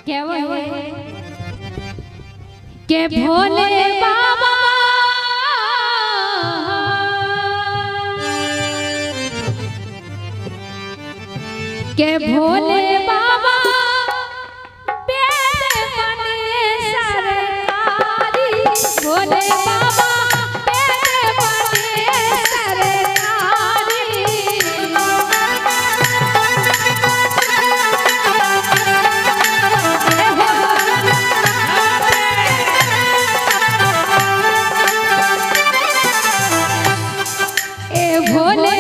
क्या वो के भोले बाबा के भोले बाबा पेड़ बने सरकारी भोले बाबा पेड़ बने सरकारी ए भोले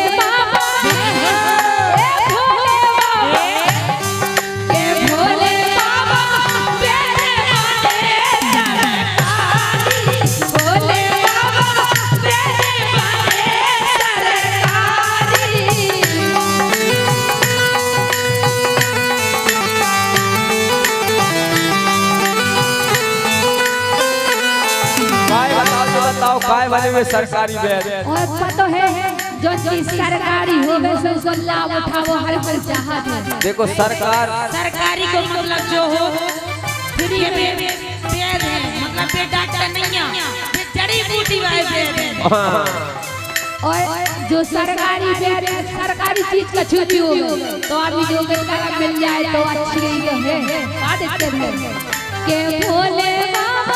काय वाले में सरकारी बैग और पता है जो चीज सरकारी होवे से उसका लाभ उठाओ हर कोई चाहत है। देखो सरकारी को मतलब जो हो फ्री में बैग है मतलब पे डॉक्टर नहीं है जड़ी बूटी वाले बैग है। और जो सरकारी बैग सरकारी चीज का छुट्टी हो तो आदमी जो मिल जाए तो अच्छी है बात करते हैं के भोले बाबा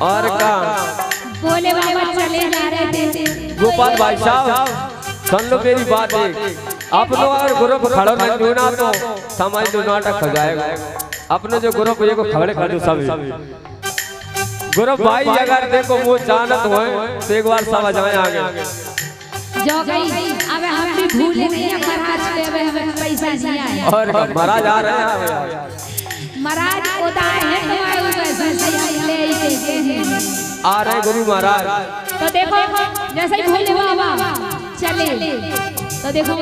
और का भोले बाबा चले जा रहे थे गोपाल भाई साहब सुन लो मेरी बात एक आप लोग अगर ग्रुप खड़ो नहीं होना तो समाज तो नाटक हो जाएगा। अपने जो ग्रुप ये को खड़े खड़े सब ग्रुप भाई अगर देखो वो जानत हो तो एक बार समझ में आ गया जो गई अब हम भी भूले नहीं है महाराज पे अब हमें पैसा दिया है और महाराज आ रहे हैं महाराज उदाय है तुम्हारे पैसे से ले के आ रहे गुरु महाराज। तो देखो जैसे ही भोले बाबा चले तो देखो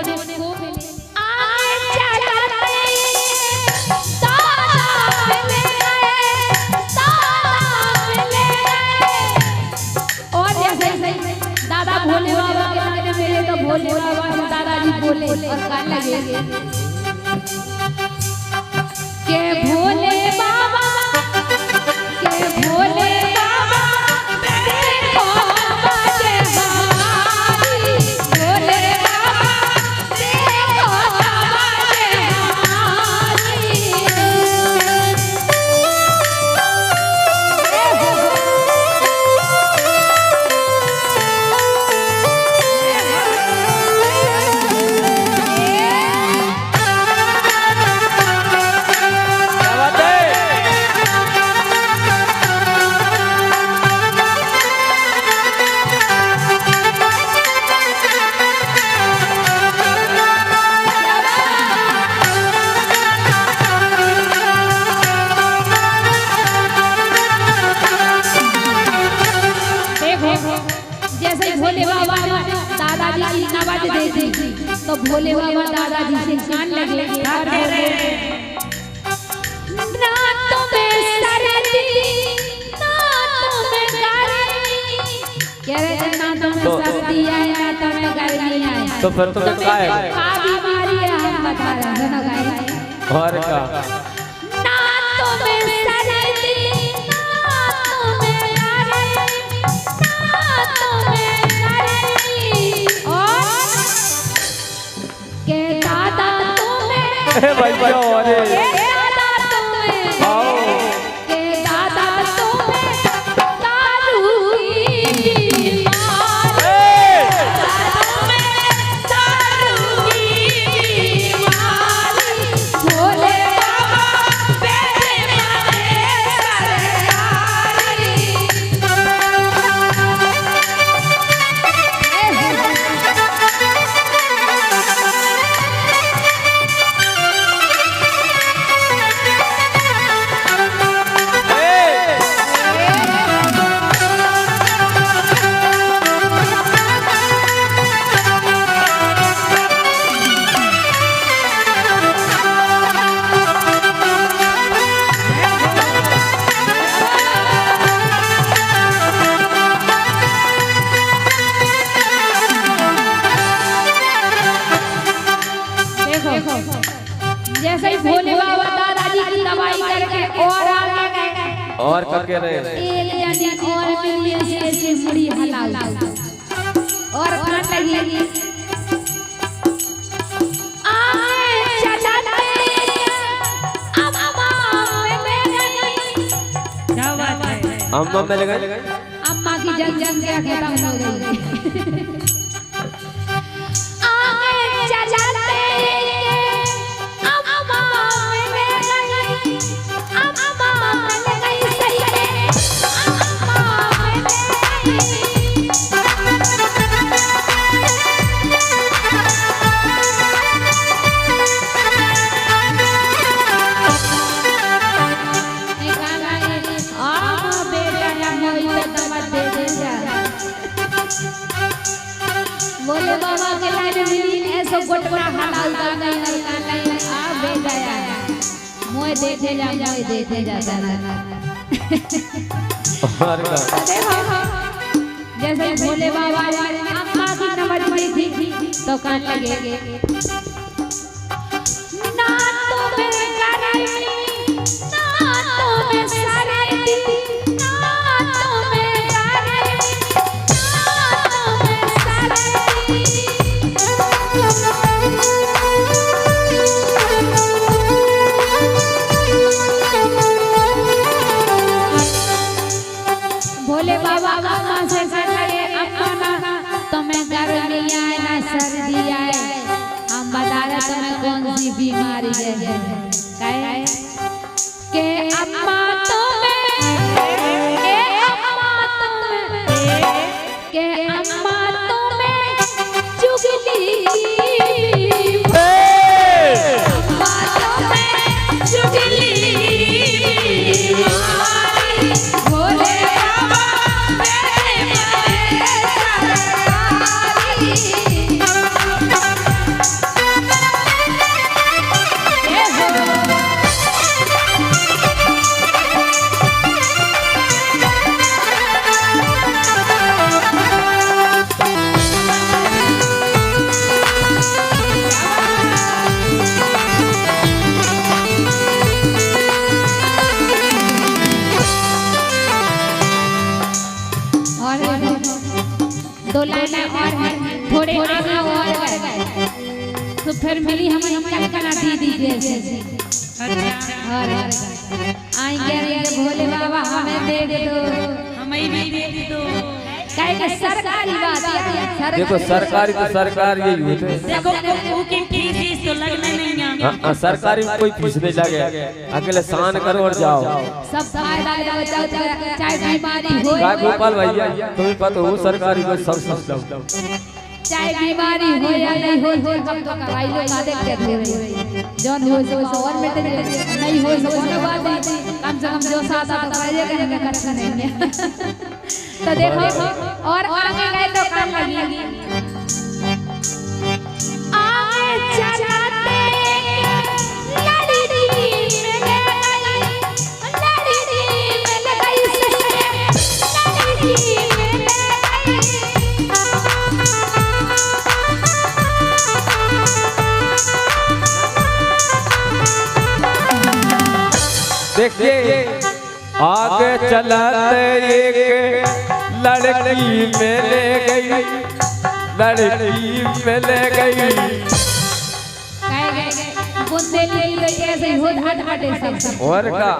और जैसे दादा भोले बाबा के आगे मिले तो भोले बाबा दादाजी बोले और कहने लगे के भोले बाबा के भोले तो भोले बाबा दादाजी से जान लगे ना तुम्हें सरदी ना तुम्हें गर्मी कह रहे ना तुम्हें सर्दी है ना तुम्हें गर्मी है तो फिर तुम्हें क्या है बीमारी है हम बता रहे हैं ना गाइस और का ना तुम्हें सरदी ना तुम्हें गर्मी अरे भैया अरे दादा तुम्हें आओ के दादा तुम्हें दारू की मारी दारू की मारी भोले बाबा बेटे मारे सरकारी देखो जैसे ही भोले बाबा दादाजी की दवाई करके और आगे गए और करके रहे एक जने और मिलिए से मुड़ी हलाओ और काट लगी आए चलते अम्मा मिल गई अम्मा की जनसंख्या खत्म हो गई आए चलते अम्मा मिल गई अम्मा मिल गई सही है अम्मा मिल गई बोले बाबा के लाइन मिली ऐसो गोटना हलाल का नहीं आ बे गया मोय देखे जा दादा और का देखो जैसे ही भोले बाबा अम्मा की नमज पड़ी थी तो कान लगे ना तो मैं करनी ना तो मैं सरती ना तो मैं करनी ना तो मैं सरती भोले बाबा अम्मा से कर लगे अम्मा ना तुम्हें गर्मी आए ना सर्दी आए हम बता रहे तुम्हें कौन सी बीमारी है के अम्मा तुम्हें के अम्मा तुम्हें के अम्मा तुम्हें चुगली अम्मा तुम्हें चुगली भोले बाबा बेटे मारे सरकारी दो लाइनें और हैं थोड़े आगे और गए तो फिर मिली हमारी कल्पना दीदी जैसे और आएंगे भोले बाबा हमें दे दो हमें भी दे दो कहेंगे सरकारी बात है देखो सरकारी तो सरकार यही होते हैं देखो उनकी फीस तो लगना नहीं है हाँ, सरकारी में कोई फीस नहीं लगे अकेले स्नान करो और जाओ सब फायदा जाओ चाहे बीमारी हो क्या गोपाल भैया तुम्हें पता हो सरकारी को सब सिस्टम चाहे बीमारी हो या नहीं हो हम तो दवाई लो का देखते थे जौन हो सो गवर्नमेंट नहीं हो सो कोनो बात नहीं कम से कम जो साथ आता तो करेंगे कष्ट नहीं है तो देखो और आगे गए तो काम लगी आगे चलाते लड़ी में गई लड़ी में देखिए आगे चलाते एक लड़की मिले गई लड़की मिले गई बुंदेली की तो ऐसे ही होत हट हटे सब और का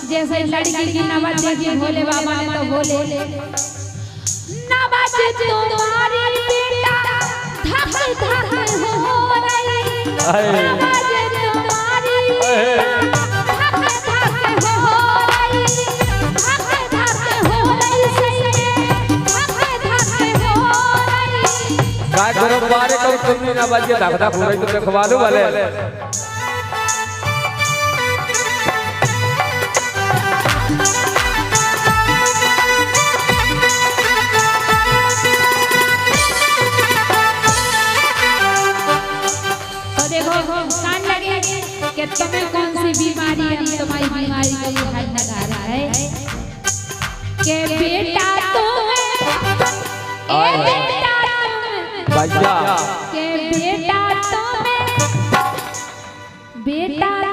जैसे लड़की की नवाज देखी भोले बाबा ने तो बोले नवाज तुम्हारी बेटा धक धक हो रही नवाज तुम्हारी धक धक हो रही धक धक हो रही धक धक हो रही काय करो बारे करो तुमने नवाज धक धक हो रही तो रखवा लो वाले कि तुम्हें कौन सी बीमारी है तुम्हारी बीमारी को ये हल लगा रहा है कि बेटा तुम्हें भैया कि बेटा तुम्हें बेटा